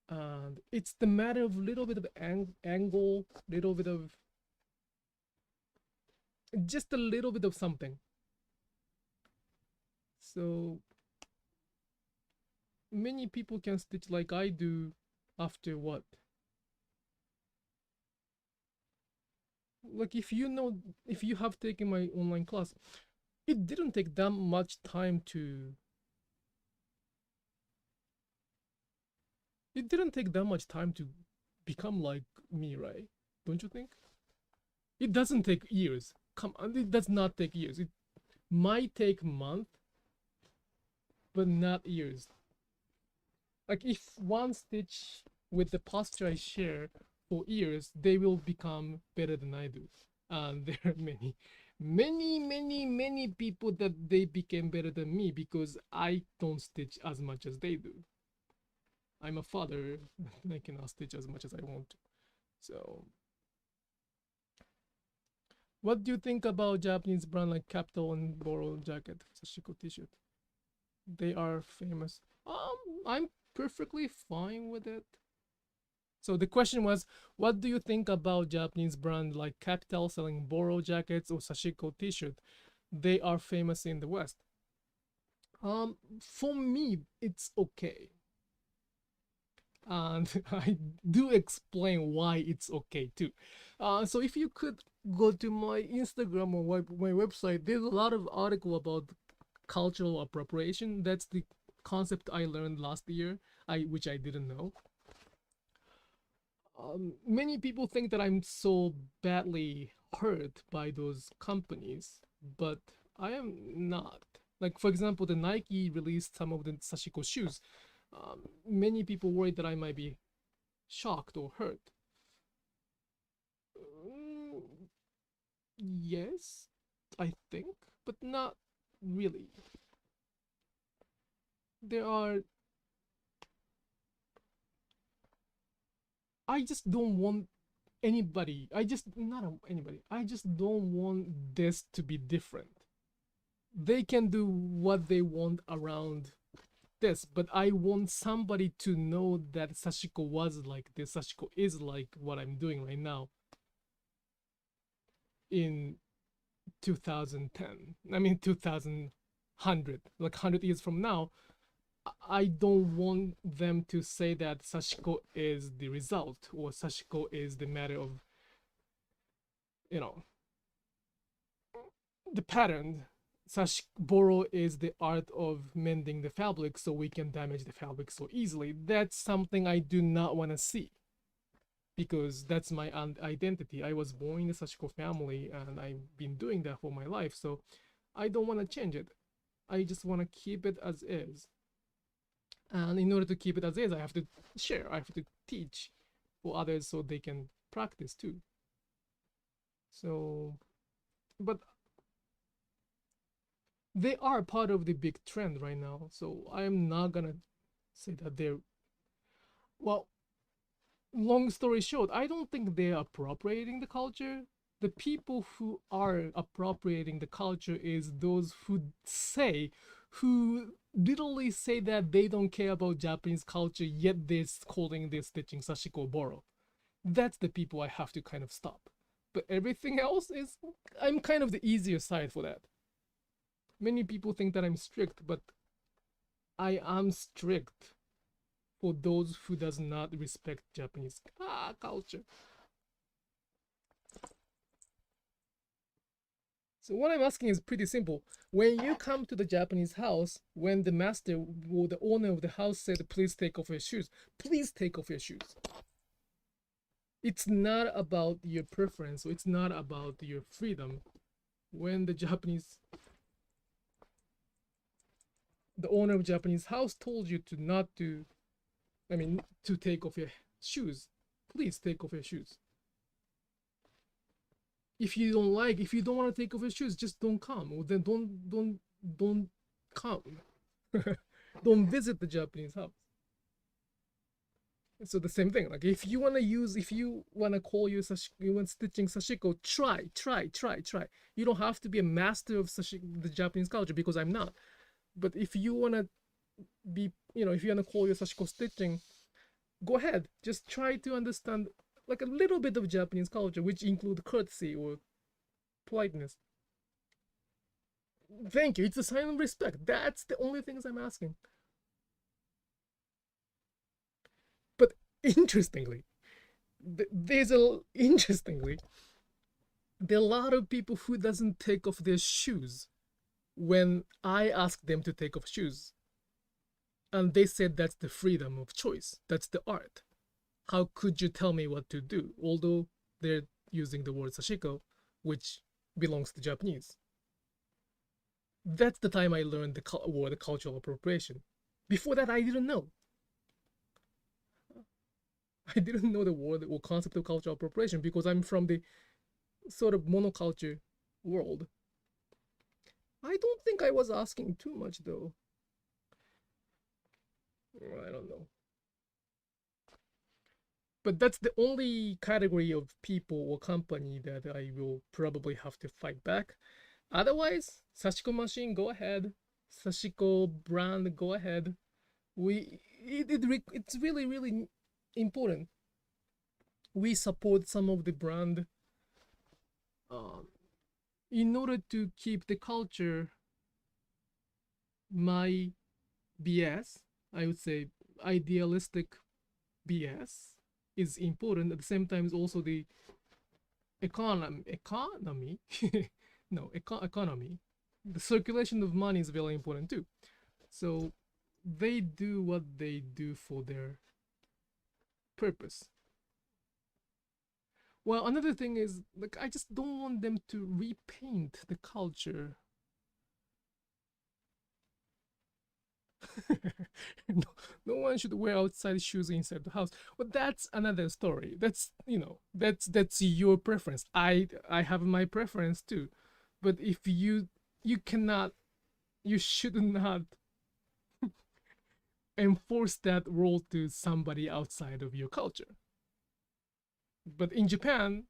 And it's the matter of little bit of angle, little bit of just a little bit of something. So many people can stitch like I do after what? Like if you have taken my online class, it didn't take that much time to it didn't take that much time to become like me, right? Don't you think? It doesn't take years. Come on, it does not take years. It might take months, but not years. Like if one stitch with the posture I share for years, they will become better than I do. And there are many people that they became better than me because I don't stitch as much as they do. I'm a father. I cannot stitch as much as I want to. So, what do you think about Japanese brand like Capital and Boro jacket, Sashiko t-shirt? They are famous. I'm perfectly fine with it. So the question was, what do you think about Japanese brand like Capital selling Boro jackets or Sashiko t-shirt? They are famous in the West. For me, it's okay. And I do explain why it's okay too. So if you could go to my Instagram or my website, there's a lot of article about cultural appropriation. That's the concept I learned last year, which I didn't know. Many people think that I'm so badly hurt by those companies, but I am not. Like for example, the Nike released some of the Sashiko shoes. Many people worried that I might be shocked or hurt. Mm, yes, I think, but not really. There are. I just don't want anybody. I just not anybody. I just don't want this to be different. They can do what they want around this, but I want somebody to know that Sashiko was like this. Sashiko is like what I'm doing right now in 2010. I mean 2100, like 100 years from now. I don't want them to say that Sashiko is the result or Sashiko is the matter of, you know, the pattern. Boro is the art of mending the fabric so we can damage the fabric so easily. That's something I do not want to see because that's my identity. I was born in the Sashiko family and I've been doing that for my life. So I don't want to change it. I just want to keep it as is. And in order to keep it as is, I have to share, I have to teach for others so they can practice too. So, but they are part of the big trend right now. So I'm not gonna say that they're, well, long story short, I don't think they're appropriating the culture. The people who are appropriating the culture is those who literally say that they don't care about Japanese culture, yet they're calling their stitching Sashiko Boro. That's the people I have to kind of stop. But everything else is, I'm kind of the easier side for that. Many people think that I'm strict, but I am strict for those who does not respect Japanese culture. So what I'm asking is pretty simple. When you come to the Japanese house, when the master or the owner of the house said, please take off your shoes, please take off your shoes. It's not about your preference, it's not about your freedom. When the owner of Japanese house told you to not to, to take off your shoes, please take off your shoes. If you don't want to take off your shoes, just don't come. Or then don't come. Don't visit the Japanese house. So the same thing. Like if you wanna call you stitching Sashiko, try. You don't have to be a master of the Japanese culture, because I'm not. But if you wanna be, if you wanna call your Sashiko stitching, go ahead. Just try to understand like a little bit of Japanese culture, which include courtesy or politeness. Thank you. It's a sign of respect. That's the only things I'm asking. But interestingly, there are a lot of people who doesn't take off their shoes when I ask them to take off shoes. And they said that's the freedom of choice. That's the art. How could you tell me what to do? Although they're using the word Sashiko, which belongs to Japanese. That's the time I learned the word cultural appropriation. Before that, I didn't know. I didn't know the word or concept of cultural appropriation because I'm from the sort of monoculture world. I don't think I was asking too much though. I don't know. But that's the only category of people or company that I will probably have to fight back. Otherwise, Sashiko machine, go ahead. Sashiko brand, go ahead. It's really, really important. We support some of the brand in order to keep the culture. My BS, I would say idealistic BS, is important. At the same time, also the economy no, economy, the circulation of money is very important too. So they do what they do for their purpose. Well, another thing is, like, I just don't want them to repaint the culture. no, no one should wear outside shoes inside the house. But that's another story. That's your preference. I have my preference too. But if you should not enforce that rule to somebody outside of your culture. But in Japan,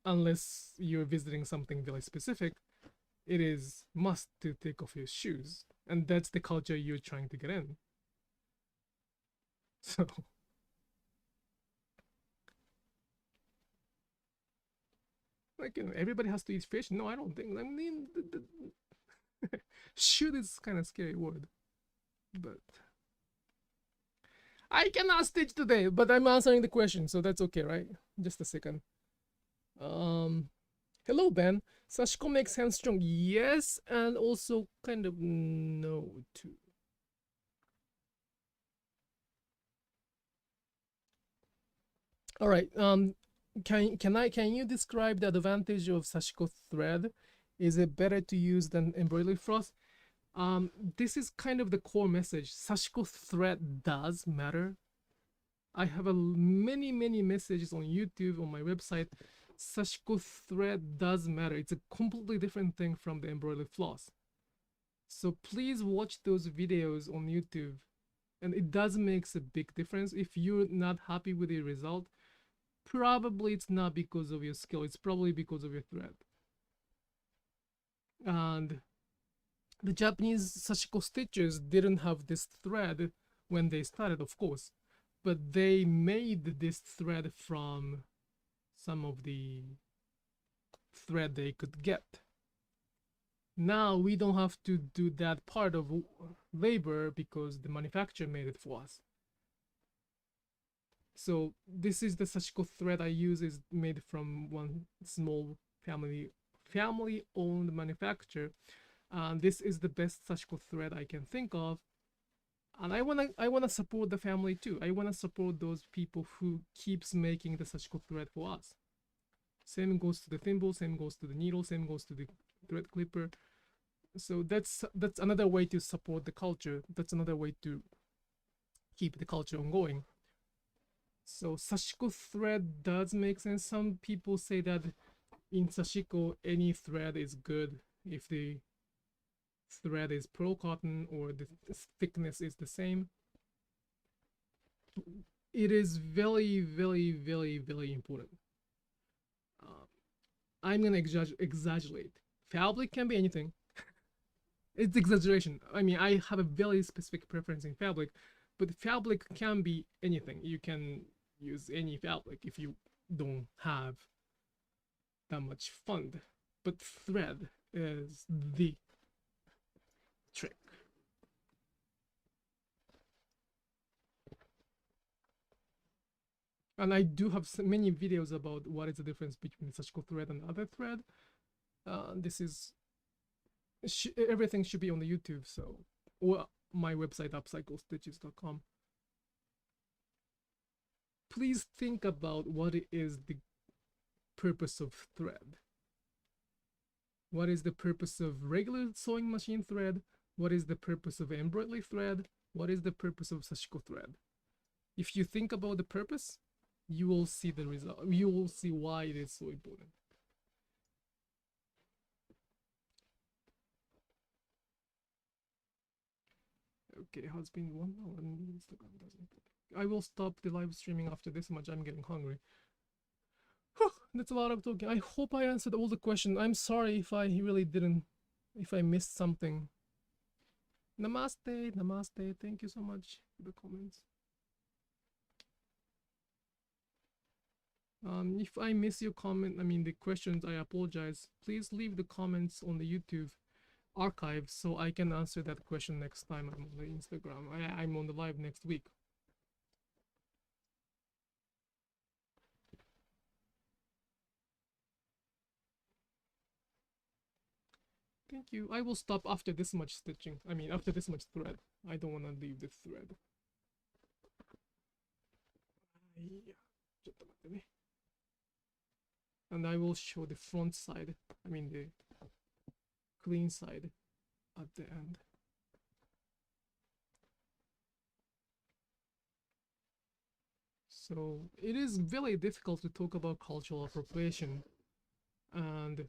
unless you're visiting something very specific, it is must to take off your shoes, and that's the culture you're trying to get in. So like, everybody has to eat fish. No, I don't think. I mean, shoot is kind of scary word, but I cannot stitch today. But I'm answering the question, so that's okay, right? Just a second. Hello, Ben. Sashiko makes hands strong. Yes, and also kind of no too. All right. Can you describe the advantage of Sashiko thread? Is it better to use than embroidery floss? This is kind of the core message. Sashiko thread does matter. I have many messages on YouTube, on my website. Sashiko thread does matter. It's a completely different thing from the embroidery floss. So please watch those videos on YouTube, and it does make a big difference. If you're not happy with the result, probably it's not because of your skill, it's probably because of your thread. And the Japanese Sashiko stitchers didn't have this thread when they started, of course, but they made this thread from some of the thread they could get. Now we don't have to do that part of labor because the manufacturer made it for us. So this is the Sashiko thread I use, is made from one small family family-owned manufacturer, and this is the best Sashiko thread I can think of. And I wanna support the family too. I wanna support those people who keeps making the Sashiko thread for us. Same goes to the thimble, same goes to the needle, same goes to the thread clipper. So that's another way to support the culture. That's another way to keep the culture ongoing. So Sashiko thread does make sense. Some people say that in Sashiko any thread is good if the thread is pearl cotton or the thickness is the same. It is very, very, very, very important. I'm gonna exaggerate. Fabric can be anything. It's exaggeration. I mean, I have a very specific preference in fabric, but fabric can be anything. You can use any fabric if you don't have that much fund. But thread is the trick. And I do have many videos about what is the difference between Sashiko thread and other thread. This is everything should be on the YouTube, so or my website upcyclestitches.com. Please think about what is the purpose of thread. What is the purpose of regular sewing machine thread? What is the purpose of embroidery thread? What is the purpose of Sashiko thread? If you think about the purpose, you will see the result. You will see why it is so important. Okay, has been 1 hour and Instagram doesn't. I will stop the live streaming after this much. I'm getting hungry. That's a lot of talking. I hope I answered all the questions. I'm sorry if I really didn't, if I missed something. Namaste, namaste. Thank you so much for the comments. If I miss your comment, I mean the questions, I apologize. Please leave the comments on the YouTube archive so I can answer that question next time I'm on the Instagram. I'm on the live next week. Thank you. I will stop after this much stitching. I mean, after this much thread. I don't want to leave the thread. And I will show the front side. I mean the clean side at the end. So it is very difficult to talk about cultural appropriation, and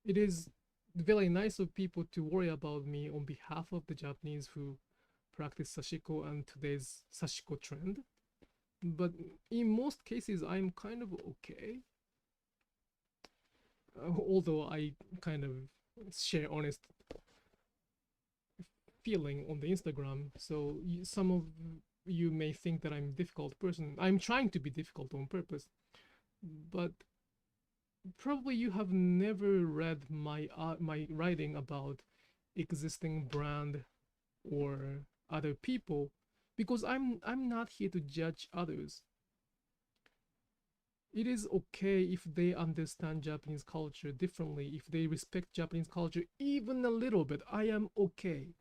it is very nice of people to worry about me on behalf of the Japanese who practice Sashiko and today's Sashiko trend. But in most cases, I'm kind of okay. Although I kind of share honest feeling on the Instagram, so some of you may think that I'm a difficult person. I'm trying to be difficult on purpose, but probably you have never read my writing about existing brand or other people, because I'm not here to judge others. It is okay if they understand Japanese culture differently, if they respect Japanese culture even a little bit. I am okay.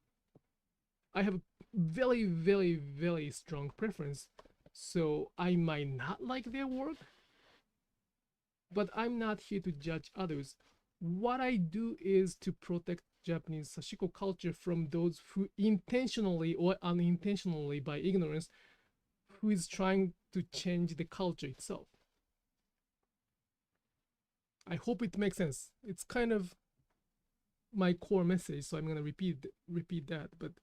I have a very, very, very strong preference, so I might not like their work, but I'm not here to judge others. What I do is to protect Japanese Sashiko culture from those who intentionally or unintentionally, by ignorance, who is trying to change the culture itself. I hope it makes sense. It's kind of my core message, so I'm gonna repeat that. But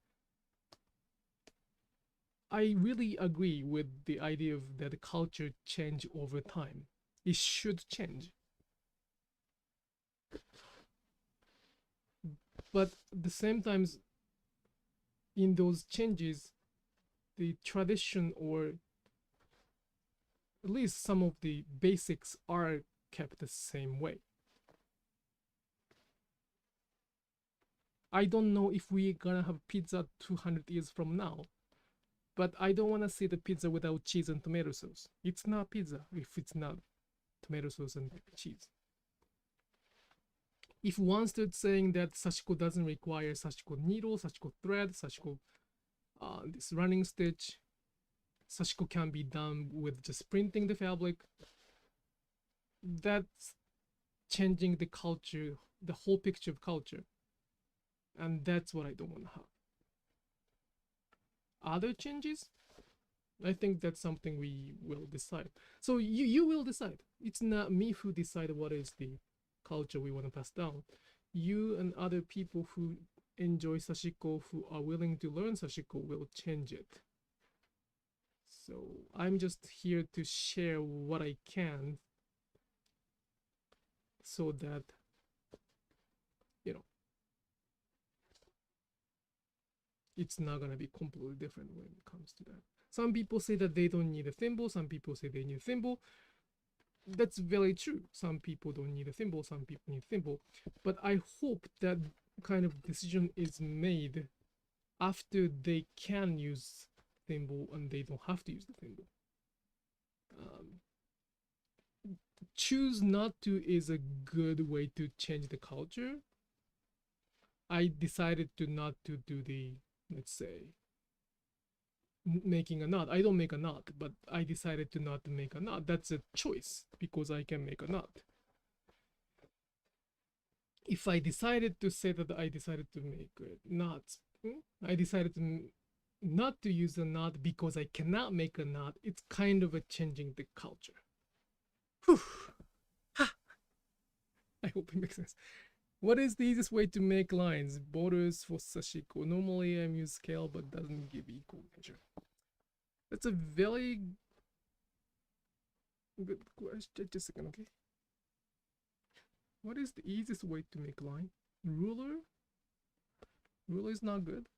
I really agree with the idea of that the culture change over time. It should change. But at the same time, in those changes, the tradition, or at least some of the basics, are kept the same way. I don't know if we're gonna have pizza 200 years from now, but I don't want to see the pizza without cheese and tomato sauce. It's not pizza if it's not tomato sauce and cheese. if one starts saying that Sashiko doesn't require Sashiko needle, Sashiko thread, Sashiko this running stitch, Sashiko can be done with just printing the fabric, that's changing the culture, the whole picture of culture. And that's what I don't want to have. Other changes? I think that's something we will decide. So you will decide. It's not me who decide what is the culture we want to pass down. You and other people who enjoy Sashiko, who are willing to learn Sashiko, will change it. So I'm just here to share what I can so that, you know, it's not gonna be completely different when it comes to that. Some people say that they don't need a thimble, some people say they need a thimble. That's very true. Some people don't need a thimble, some people need a thimble. But I hope that kind of decision is made after they can use thimble and they don't have to use the thimble. Choose not to is a good way to change the culture. I decided to not to do the, let's say, making a knot. I don't make a knot, but I decided to not make a knot. That's a choice because I can make a knot. If I decided to say that I decided to make knots, I decided to not to use a knot because I cannot make a knot, it's kind of a changing the culture. Whew. Ha. I hope it makes sense. What is the easiest way to make lines? Borders for Sashiko. Normally I use scale but doesn't give equal measure. That's a very good question. Just a second, okay? What is the easiest way to make line? Ruler? Ruler is not good.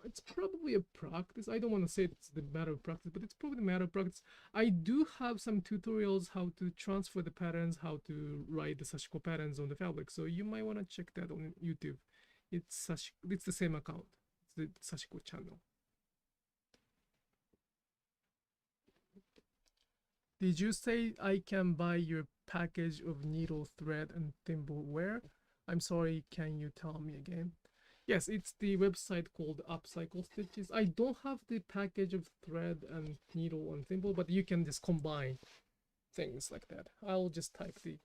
It's probably a practice. I don't want to say it's the matter of practice, but it's probably a matter of practice. I do have some tutorials how to transfer the patterns, how to write the Sashiko patterns on the fabric. So you might want to check that on YouTube. It's the same account. It's the Sashiko channel. Did you say I can buy your package of needle, thread, and thimble where? I'm sorry, can you tell me again? Yes, it's the website called Upcycle Stitches. I don't have the package of thread and needle and thimble, but you can just combine things like that. I'll just type the...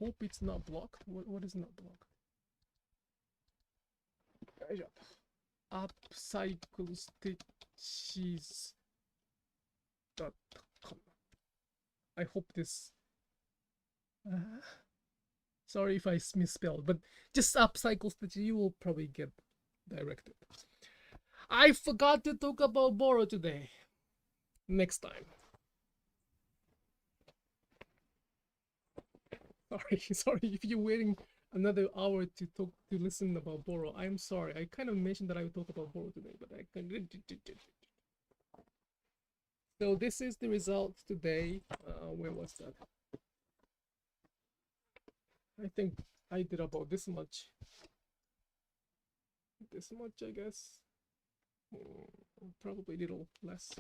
Hope it's not blocked. What is not blocked? upcyclestitches.com. I hope this... sorry if I misspelled, but just Upcycle Stitches, you will probably get directed. I forgot to talk about Boro today. Next time. Sorry if you're waiting another hour to listen about Boro. I'm sorry. I kind of mentioned that I would talk about Boro today, but I couldn't. So this is the result today. Where was that? I think I did about this much. This much, I guess. Probably a little less.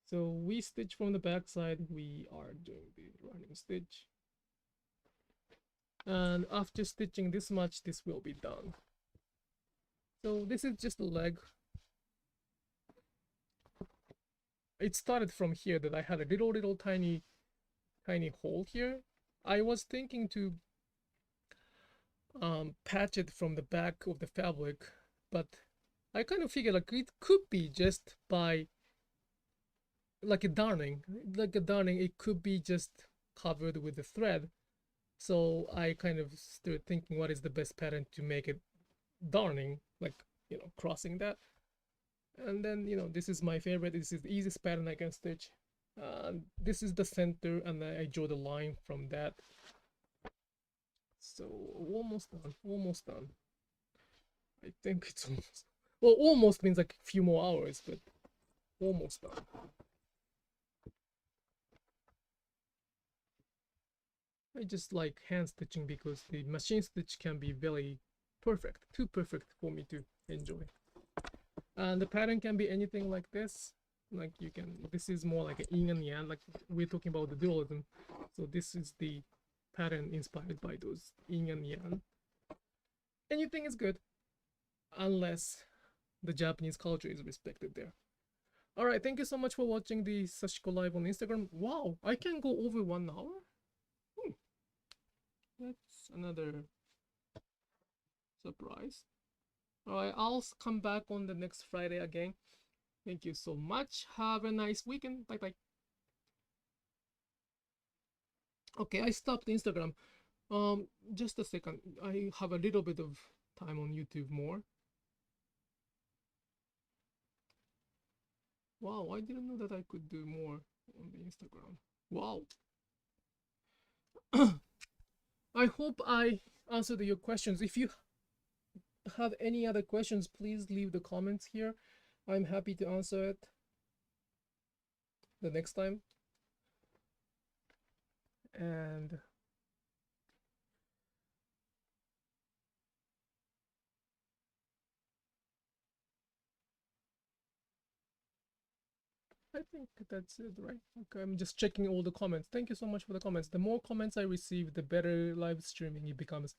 So we stitch from the back side. We are doing the running stitch. And after stitching this much, this will be done. So this is just a leg. It started from here that I had a little tiny hole here. I was thinking to patch it from the back of the fabric, but I kind of figured like it could be just by like a darning, it could be just covered with the thread. So I kind of started thinking what is the best pattern to make it darning, like, you know, crossing that. And then, you know, this is my favorite. This is the easiest pattern I can stitch. This is the center, and I draw the line from that. So almost done. I think it's almost, well, almost means like a few more hours, but almost done. I just like hand stitching because the machine stitch can be very perfect, too perfect for me to enjoy. And the pattern can be anything like this. Like you can, this is more like an yin and yang, like we're talking about the dualism. So this is the pattern inspired by those yin and yang. Anything is good, unless the Japanese culture is respected there. All right, thank you so much for watching the Sashiko live on Instagram. Wow, I can go over 1 hour. That's another surprise. All right, I'll come back on the next Friday again. Thank you so much. Have a nice weekend. Bye bye. Okay, I stopped Instagram. Just a second. I have a little bit of time on YouTube more. Wow, I didn't know that I could do more on the Instagram. Wow. I hope I answered your questions. If you have any other questions, please leave the comments here. I'm happy to answer it the next time. And I think that's it, right? Okay, I'm just checking all the comments. Thank you so much for the comments. The more comments I receive, the better live streaming it becomes.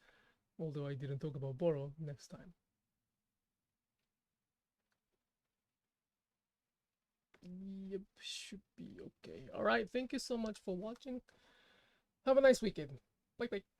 Although I didn't talk about Boro next time. Yep, should be okay. All right, thank you so much for watching. Have a nice weekend. Bye bye.